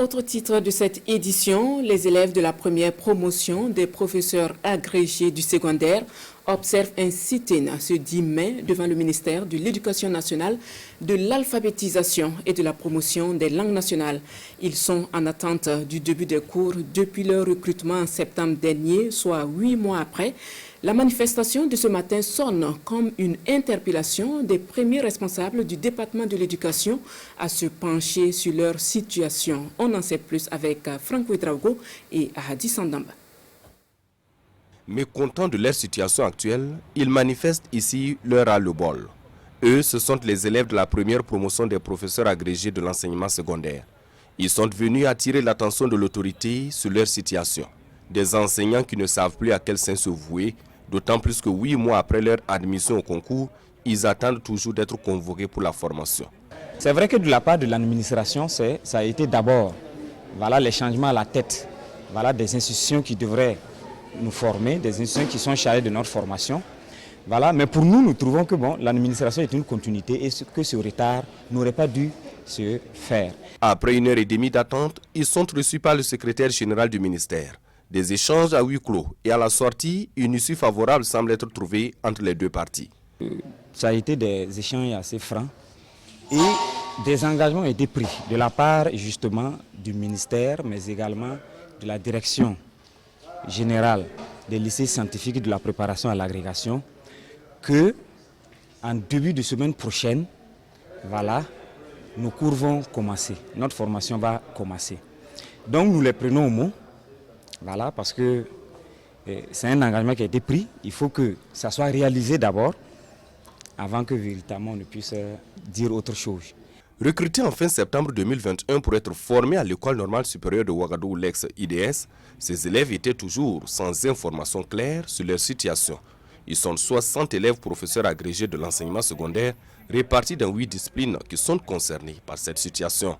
Autre titre de cette édition, les élèves de la première promotion des professeurs agrégés du secondaire observent un sit-in ce 10 mai devant le ministère de l'Éducation nationale, de l'alphabétisation et de la promotion des langues nationales. Ils sont en attente du début des cours depuis leur recrutement en septembre dernier, soit 8 mois après. La manifestation de ce matin sonne comme une interpellation des premiers responsables du département de l'éducation à se pencher sur leur situation. On en sait plus avec Franck Ouedraogo et Ahadi Sandamba. Mécontents de leur situation actuelle, ils manifestent ici leur ras-le-bol. Eux, ce sont les élèves de la première promotion des professeurs agrégés de l'enseignement secondaire. Ils sont venus attirer l'attention de l'autorité sur leur situation. Des enseignants qui ne savent plus à quel sein se vouer, d'autant plus que 8 mois après leur admission au concours, ils attendent toujours d'être convoqués pour la formation. C'est vrai que de la part de l'administration, ça a été d'abord les changements à la tête des institutions qui devraient nous former, des institutions qui sont chargées de notre formation. Mais pour nous, nous trouvons que l'administration est une continuité et que ce retard n'aurait pas dû se faire. Après 1h30 d'attente, ils sont reçus par le secrétaire général du ministère. Des échanges à huis clos et à la sortie, une issue favorable semble être trouvée entre les deux parties. Ça a été des échanges assez francs et des engagements ont été pris de la part justement du ministère, mais également de la direction générale des lycées scientifiques de la préparation à l'agrégation, que en début de semaine prochaine, nos cours vont commencer, notre formation va commencer. Donc nous les prenons au mot. Parce que c'est un engagement qui a été pris. Il faut que ça soit réalisé d'abord, avant que véritablement on ne puisse dire autre chose. Recrutés en fin septembre 2021 pour être formés à l'École normale supérieure de Ouagadougou, l'ex-IDS, ces élèves étaient toujours sans information claire sur leur situation. Ils sont 60 élèves professeurs agrégés de l'enseignement secondaire répartis dans 8 disciplines qui sont concernés par cette situation.